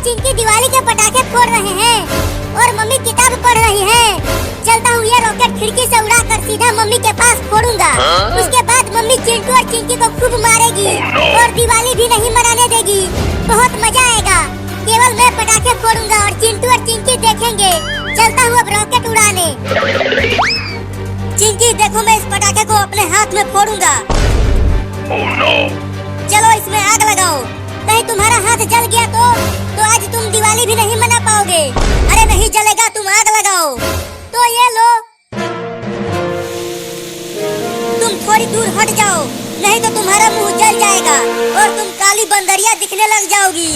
चिंकी दिवाली के पटाखे फोड़ रहे हैं और मम्मी किताब पढ़ रही है। चलता हूँ ये रॉकेट खिड़की से उड़ा कर सीधा मम्मी के पास फोड़ूंगा। उसके बाद मम्मी चिंटू और चिंकी को खूब मारेगी और दिवाली भी नहीं मनाने देगी। बहुत मजा आएगा। केवल मैं पटाखे फोड़ूंगा और चिंटू और चिंकी देखेंगे। चलता हूँ अब रॉकेट उड़ाने। चिंकी देखो, मैं इस पटाखे को अपने हाथ में फोड़ूंगा। चलो इसमें आग लगाओ। कहीं तुम्हारा हाथ जल गया तो आज तुम दिवाली भी नहीं मना पाओगे। अरे नहीं जलेगा, तुम आग लगाओ। तो ये लो, तुम थोड़ी दूर हट जाओ, नहीं तो तुम्हारा मुंह जल जाएगा और तुम काली बंदरिया दिखने लग जाओगी।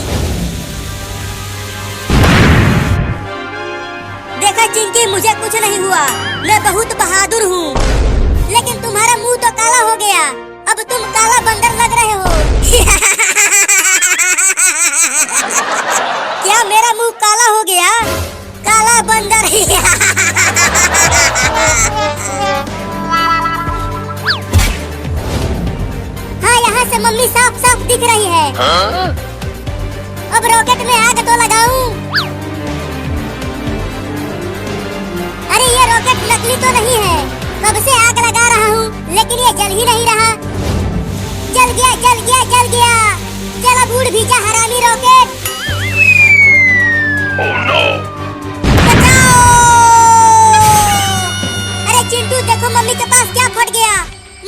देखा चिंकी, मुझे कुछ नहीं हुआ, मैं बहुत बहादुर हूँ। लेकिन तुम्हारा मुंह तो काला हो गया, अब तुम काला बंदर लग रहे हो। क्या मेरा मुंह काला हो गया? काला बंदर। हाँ, यहाँ से मम्मी साफ साफ दिख रही है। अब रॉकेट में आग तो लगाऊं। अरे ये रॉकेट नकली तो नहीं है, कब से आग लगा रहा हूँ लेकिन ये जल ही नहीं रहा। जल गया, जल गया, जल गया। चल अब उड़ भी जा हरामी रॉकेट। बचाओ! अरे चिंटू देखो, मम्मी के पास क्या फट गया।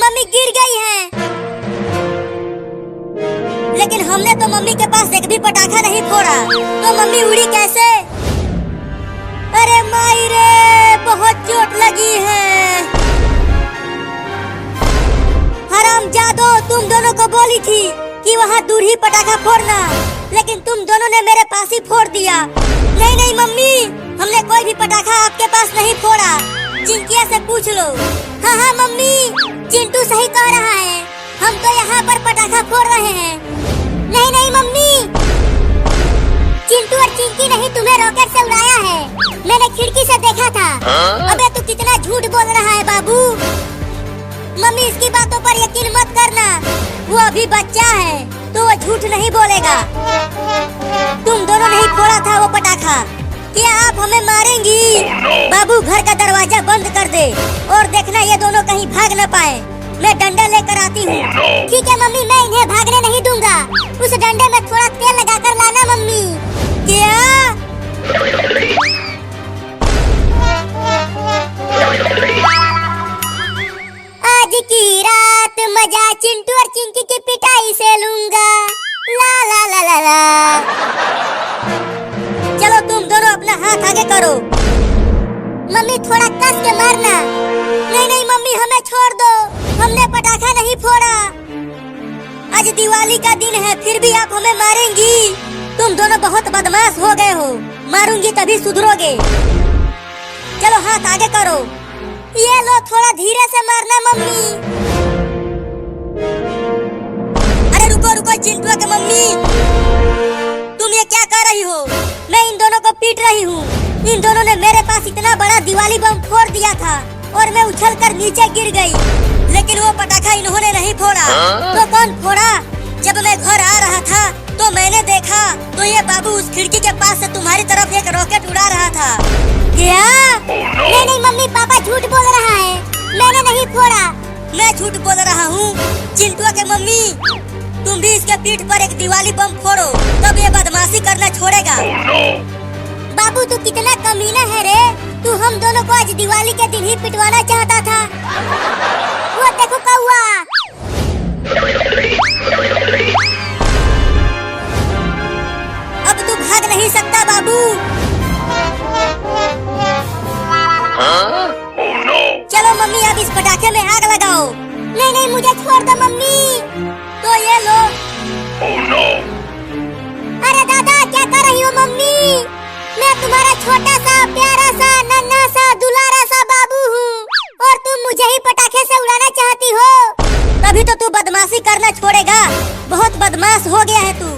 मम्मी गिर गई है। लेकिन हमने तो मम्मी के पास एक भी पटाखा नहीं फोड़ा, तो मम्मी उड़ी कैसे? अरे माई रे, बहुत चोट लगी है। हरामजादो, तुम दोनों को बोली थी कि वहाँ दूर ही पटाखा फोड़ना, लेकिन तुम दोनों ने मेरे पास ही फोड़ दिया। नहीं नहीं मम्मी, हमने कोई भी पटाखा आपके पास नहीं फोड़ा। चिंकिया से पूछ लो। हाँ हाँ मम्मी, चिंटू सही कह रहा है, हम तो यहाँ पर पटाखा फोड़ रहे हैं। नहीं नहीं मम्मी, चिंटू और चिंकी नहीं तुम्हें रॉकेट से उड़ाया है, मैंने खिड़की से देखा था। अबे तू कितना झूठ बोल रहा है बाबू। मम्मी इसकी बातों पर यकीन मत करना, वो अभी बच्चा है तो वो झूठ नहीं बोलेगा। तुम दोनों नहीं फोड़ा था वो पटाखा। क्या आप हमें मारेंगी? बाबू घर का दरवाजा बंद कर दे और देखना ये दोनों कहीं भाग न पाए। मैं डंडा लेकर आती हूँ। ठीक है मम्मी, मैं इन्हें भागने नहीं दूंगा। उस डंडे में थोड़ा तेल लगाकर लाना मम्मी। क्या? आज की रात मजा चिंटू और चिंकी की पिटाई से लूंगा। ला ला ला ला ला। चलो तुम दोनों अपना हाथ आगे करो। मम्मी थोड़ा कस के मारना। नहीं नहीं मम्मी, हमें छोड़ दो, हमने पटाखा नहीं फोड़ा। आज दिवाली का दिन है, फिर भी आप हमें मारेंगी? तुम दोनों बहुत बदमाश हो गए हो, मारूंगी तभी सुधरोगे। चलो हाथ आगे करो। ये लो, थोड़ा धीरे से मारना मम्मी। अरे रुको रुको चिंटू के मम्मी, तुम ये क्या कर रही हो? मैं इन दोनों को पीट रही हूँ। इन दोनों ने मेरे पास इतना बड़ा दिवाली बम फोड़ दिया था और मैं उछलकर नीचे गिर गई, लेकिन वो पटाखा इन्होंने नहीं फोड़ा। तो कौन फोड़ा? जब मैं घर आ रहा था तो मैंने देखा तो ये बाबू उस खिड़की के पास से तुम्हारी तरफ एक रॉकेट उड़ा रहा था। क्या? नहीं नहीं मम्मी, पापा झूठ बोल रहा है, मैंने नहीं फोड़ा। मैं झूठ बोल रहा हूँ? चिंटू के मम्मी, तुम भी इसके पीठ पर एक दिवाली बम फोड़ो, तब ये बदमाशी करना छोड़ेगा। बाबू तू कितना कमीना है रे, तू हम दोनों को आज दिवाली के दिन ही पिटवाना चाहता था। वो देखो कौवा। अब तू भाग नहीं सकता बाबू। चलो मम्मी, अब इस पटाखे में आग लगाओ। नहीं नहीं मुझे छोड़ दो मम्मी। तो ये लो। अरे दादा, क्या कर रही हो मम्मी? मैं तुम्हारा छोटा सा प्यारा सा नन्हा सा दुलारा सा बाबू हूँ और तुम मुझे ही पटाखे से उड़ाना चाहती हो। तभी तो तू बदमाशी करना छोड़ेगा, बहुत बदमाश हो गया है तू।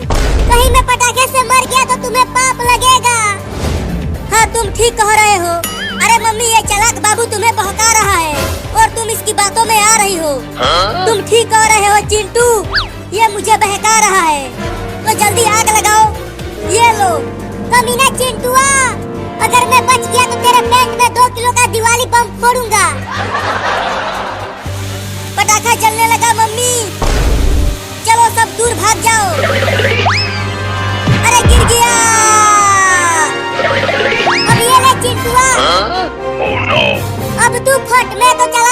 कहीं मैं पटाखे से मर गया तो तुम्हें पाप लगेगा। हाँ तुम ठीक कह रहे हो। अरे मम्मी, ये चालाक बाबू तुम्हें बहका रहा है और तुम इसकी बातों में आ रही हो। तुम ठीक कह रहे हो चिंटू, ये मुझे बहका रहा है। तो जल्दी आग लगाओ। ये लो। बम फोड़ूंगा। पटाखा जलने लगा मम्मी, चलो सब दूर भाग जाओ। अरे गिर गया। अब ये ले चिंटुआ। Oh no! अब तू फट, मैं तो चला